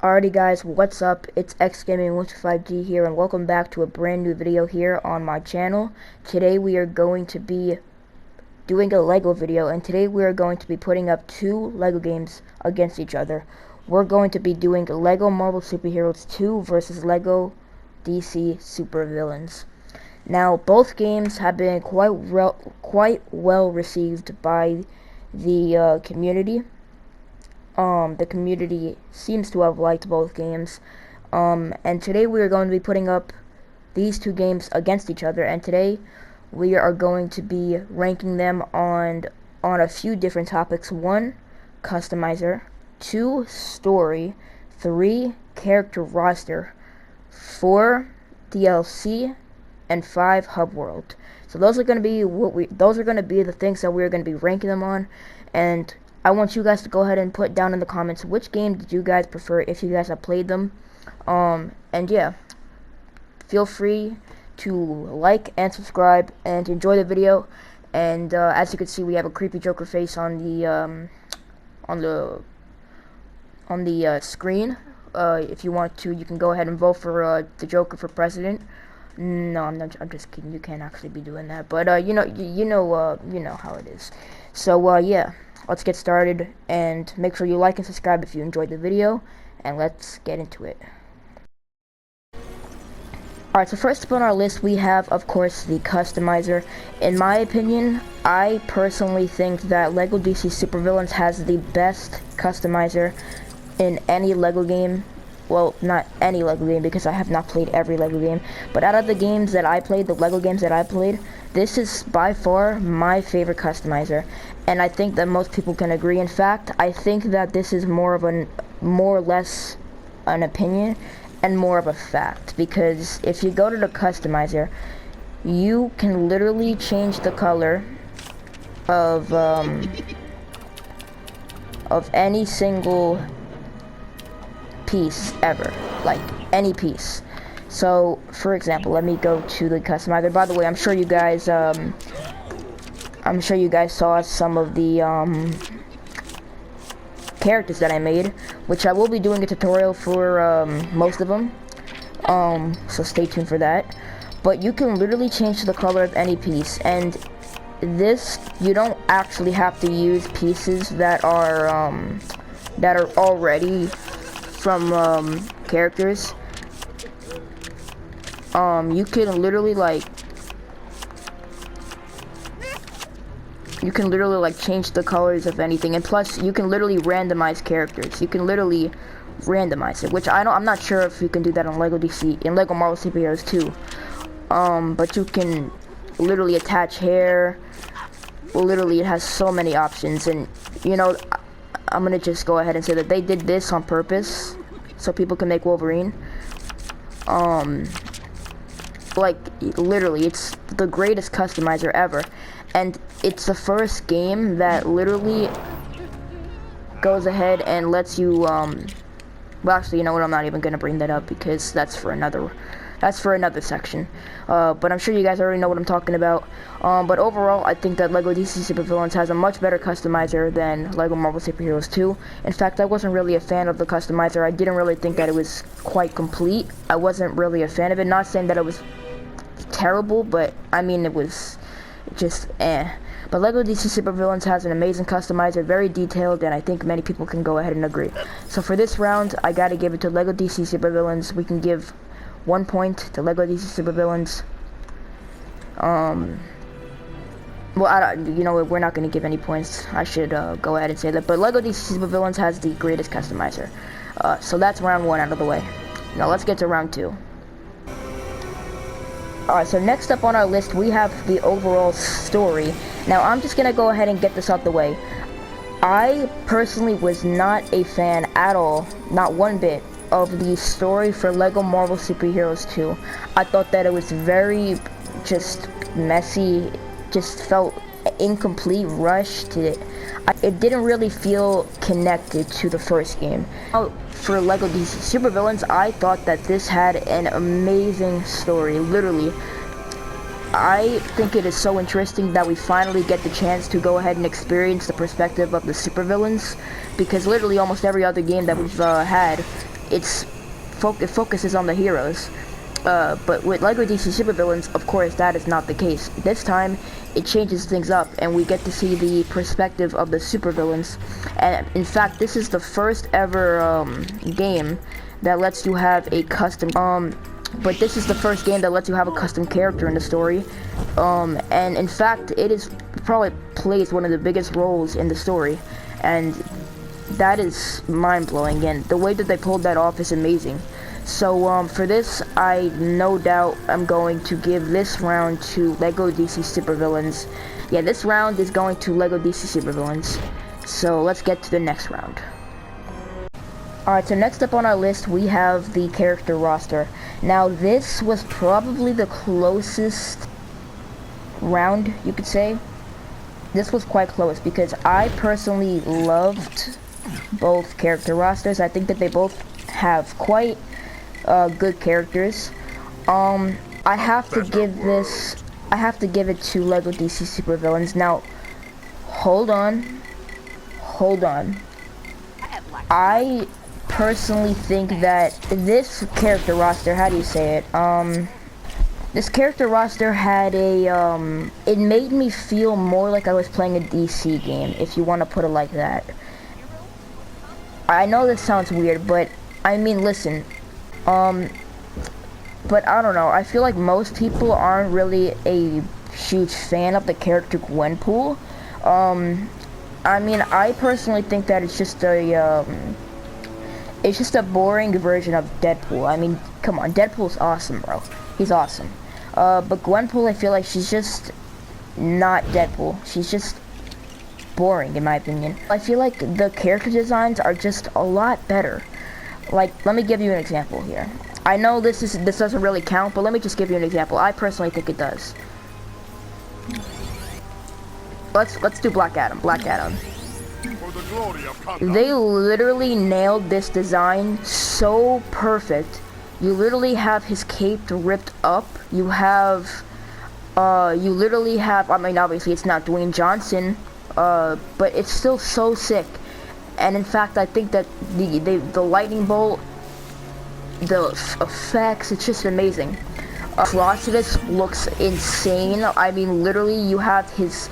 Alrighty guys, what's up? It's xgaming125g here and welcome back to a brand new video here on my channel. Today we are going to be doing a Lego video, and today we are going to be putting up two Lego games against each other. We're going to be doing Lego Marvel Superheroes 2 versus Lego DC Supervillains. Now both games have been quite well received by the community. The community seems to have liked both games. And today we are going to be putting up these two games against each other, and today we are going to be ranking them on a few different topics. 1, customizer; 2, story; 3, character roster; 4, DLC; and 5, hub world. So those are going to be the things that we're going to be ranking them on, and I want you guys to go ahead and put down in the comments which game did you guys prefer if you guys have played them. And yeah, feel free to like and subscribe and enjoy the video. And as you can see, we have a creepy Joker face on the screen. If you want to, you can go ahead and vote for the Joker for president. No, I'm just kidding. You can't actually be doing that. But you know how it is. So yeah. Let's get started, and make sure you like and subscribe if you enjoyed the video, and let's get into it. Alright, so first up on our list we have, of course, the customizer. In my opinion, I personally think that Lego DC Supervillains has the best customizer in any Lego game. Well, not any Lego game, because I have not played every Lego game, but out of the games that I played, the Lego games that I played, this is by far my favorite customizer, and I think that most people can agree. In fact, I think that this is more or less an opinion and more of a fact, because if you go to the customizer, you can literally change the color of any single piece ever, like any piece. So for example, let me go to the customizer. By the way, I'm sure you guys saw some of the characters that I made, which I will be doing a tutorial for most of them, so stay tuned for that. But you can literally change the color of any piece, and this, you don't actually have to use pieces that are already from characters. You can literally change the colors of anything, and plus you can literally randomize characters. You can literally randomize it, which I'm not sure if you can do that on Lego Marvel Superheroes 2. But you can literally attach hair. Literally, it has so many options, and I'm gonna just go ahead and say that they did this on purpose so people can make Wolverine. Like, literally, it's the greatest customizer ever, and it's the first game that literally goes ahead and lets you, well, actually, you know what, I'm not even gonna bring that up, because that's for another section. But I'm sure you guys already know what I'm talking about. But overall, I think that Lego DC Supervillains has a much better customizer than Lego Marvel Superheroes 2. In fact, I wasn't really a fan of the customizer. I didn't really think that it was quite complete. I wasn't really a fan of it. Not saying that it was terrible, but I mean, it was just But Lego DC Supervillains has an amazing customizer, very detailed, and I think many people can go ahead and agree. So for this round, I gotta give it to Lego DC Supervillains. We can give 1 point to Lego DC Supervillains. Well, we're not going to give any points. I should go ahead and say that. But Lego DC Supervillains has the greatest customizer. So that's round 1 out of the way. Now let's get to round 2. Alright, so next up on our list, we have the overall story. Now I'm just going to go ahead and get this out the way. I personally was not a fan at all, not one bit, of the story for Lego Marvel Superheroes 2. I thought that it was very just messy, just felt incomplete, rushed. It didn't really feel connected to the first game. For Lego DC Supervillains, I thought that this had an amazing story. Literally, I think it is so interesting that we finally get the chance to go ahead and experience the perspective of the supervillains, because literally almost every other game that we've had, it focuses on the heroes. But with LEGO DC Supervillains, of course, that is not the case. This time, it changes things up, and we get to see the perspective of the supervillains. And in fact, this is the first ever game that lets you have a custom. But this is the first game that lets you have a custom character in the story. And in fact, it is probably plays one of the biggest roles in the story, and that is mind-blowing. And the way that they pulled that off is amazing. So for this, I no doubt am going to give this round to LEGO DC Supervillains. Yeah, this round is going to LEGO DC Supervillains. So let's get to the next round. Alright, so next up on our list, we have the character roster. Now, this was probably the closest round, you could say. This was quite close, because I personally loved both character rosters. I think that they both have quite good characters. I have to give it to LEGO DC Supervillains. Now, hold on. I personally think that this character roster, how do you say it? This character roster had a, it made me feel more like I was playing a DC game, if you want to put it like that. I know this sounds weird, but I mean, listen, but I don't know, I feel like most people aren't really a huge fan of the character Gwenpool. I mean, I personally think that it's just a boring version of Deadpool. I mean, come on, Deadpool's awesome, bro. He's awesome. But Gwenpool, I feel like she's just not Deadpool. She's just boring, in my opinion. I feel like the character designs are just a lot better. Like, let me give you an example here. I know this doesn't really count, but let me just give you an example. I personally think it does. Let's do Black Adam. They literally nailed this design so perfect. You literally have his cape ripped up. You literally have, I mean, obviously it's not Dwayne Johnson, but it's still so sick. And in fact, I think that the lightning bolt, the effects, it's just amazing. Procedus looks insane. I mean, literally, you have his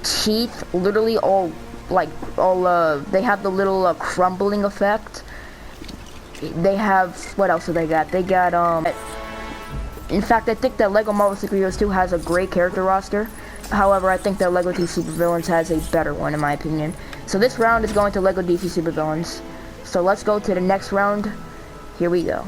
teeth literally they have the little crumbling effect. They have, what else do they got? They got, in fact, I think that LEGO Marvel Super Heroes 2 has a great character roster. However, I think that LEGO DC Supervillains has a better one, in my opinion. So this round is going to LEGO DC Supervillains. So let's go to the next round. Here we go.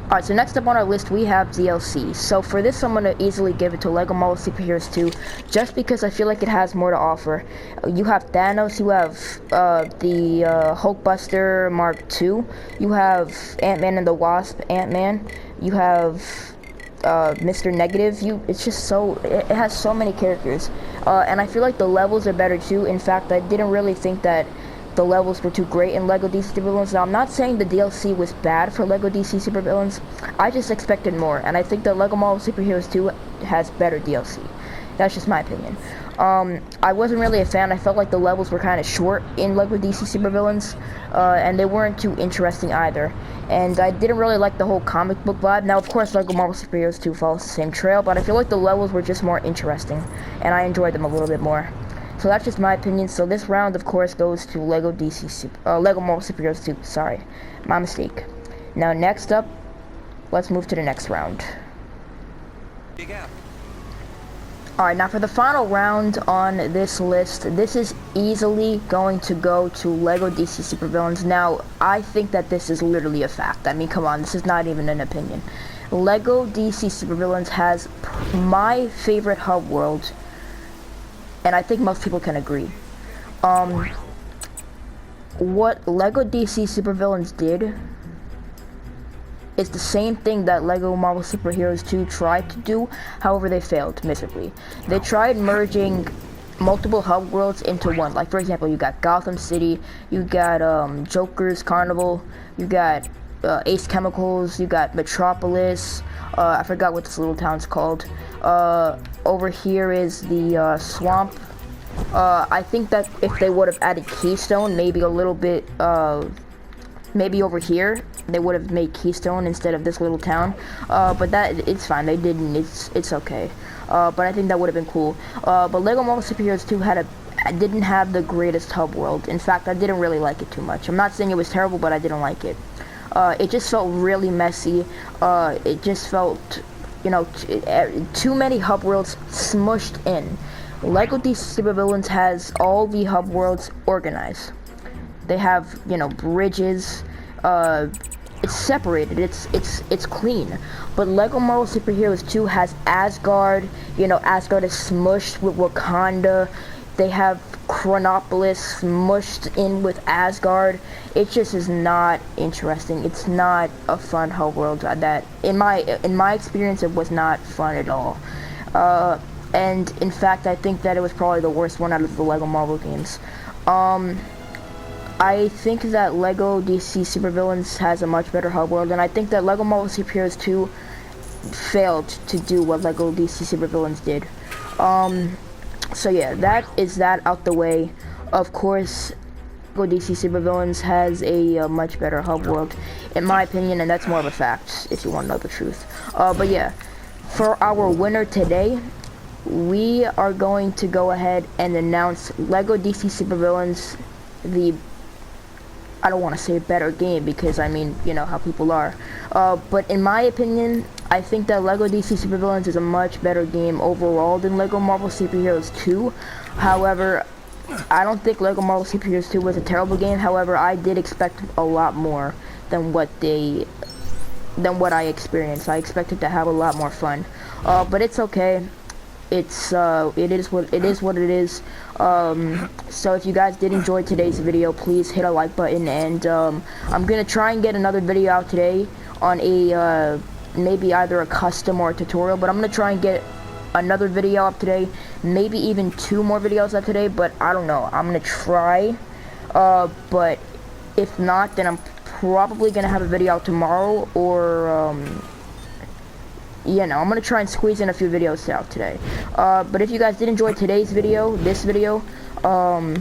Alright, so next up on our list, we have DLC. So for this, I'm going to easily give it to LEGO Marvel Super Heroes 2, just because I feel like it has more to offer. You have Thanos, you have the Hulkbuster Mark II, you have Ant-Man and the Wasp, Ant-Man, you have Mr. Negative. It's just so, it has so many characters. And I feel like the levels are better too. In fact, I didn't really think that the levels were too great in LEGO DC Supervillains. Now, I'm not saying the DLC was bad for LEGO DC Supervillains. I just expected more, and I think that LEGO Marvel Super Heroes 2 has better DLC. That's just my opinion. I wasn't really a fan. I felt like the levels were kind of short in LEGO DC Supervillains, and they weren't too interesting either. And I didn't really like the whole comic book vibe. Now, of course, LEGO Marvel Super Heroes 2 follows the same trail, but I feel like the levels were just more interesting, and I enjoyed them a little bit more. So that's just my opinion. So this round, of course, goes to LEGO Marvel Super Heroes 2. Sorry, my mistake. Now, next up, let's move to the next round. Alright, now for the final round on this list, this is easily going to go to LEGO DC Supervillains. Now, I think that this is literally a fact. I mean, come on, this is not even an opinion. LEGO DC Supervillains has my favorite hub world, and I think most people can agree. What LEGO DC Supervillains did is the same thing that LEGO Marvel Super Heroes 2 tried to do, however they failed miserably. They tried merging multiple hub worlds into one. Like, for example, you got Gotham City, you got Joker's Carnival, you got Ace Chemicals, you got Metropolis, I forgot what this little town's called. Over here is the Swamp I think that if they would have added Keystone, maybe a little bit, maybe over here, they would have made Keystone instead of this little town. But that, it's fine, they didn't, it's okay. But I think that would have been cool. But Lego Marvel Superheroes 2 didn't have the greatest hub world. In fact, I didn't really like it too much. I'm not saying it was terrible, but I didn't like it. It just felt really messy. It just felt, you know, too many hub worlds smushed in. Lego DC Supervillains has all the hub worlds organized. They have, you know, bridges. It's separated. It's clean. But Lego Marvel Superheroes 2 has Asgard. You know, Asgard is smushed with Wakanda. They have Chronopolis mushed in with Asgard. It just is not interesting. It's not a fun hub world. That in my experience, it was not fun at all. And in fact, I think that it was probably the worst one out of the Lego Marvel games. I think that Lego DC Supervillains has a much better hub world, and I think that Lego Marvel Superheroes 2 failed to do what Lego DC Supervillains did. So yeah, that is that out the way. Of course, Lego DC Supervillains has a much better hub world, in my opinion, and that's more of a fact, if you want to know the truth. But yeah, for our winner today, we are going to go ahead and announce Lego DC Supervillains, I don't want to say better game, because I mean, you know how people are. But in my opinion, I think that Lego DC Supervillains is a much better game overall than Lego Marvel Superheroes 2. However, I don't think Lego Marvel Superheroes 2 was a terrible game. However, I did expect a lot more than what I experienced. I expected to have a lot more fun. But it's okay. It is what it is. So if you guys did enjoy today's video, please hit a like button, and I'm gonna try and get another video out today on a maybe either a custom or a tutorial, but I'm gonna try and get another video up today, maybe even 2 more videos up today, but I don't know. I'm gonna try, but if not, then I'm probably gonna have a video out tomorrow, or you know, I'm gonna try and squeeze in a few videos out today. But if you guys did enjoy today's video,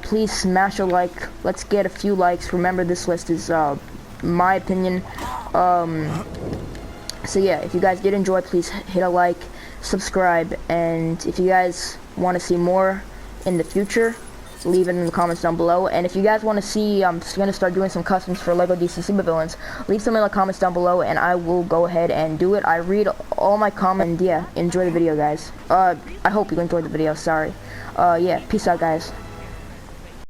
please smash a like. Let's get a few likes. Remember, this list is my opinion. So yeah, if you guys did enjoy, please hit a like, subscribe, and if you guys want to see more in the future, leave it in the comments down below. And if you guys want to see, I'm just gonna start doing some customs for Lego DC Supervillains, leave some in the comments down below, and I will go ahead and do it. I read all my comments, and yeah, enjoy the video, guys. I hope you enjoyed the video. Sorry. Yeah, peace out, guys.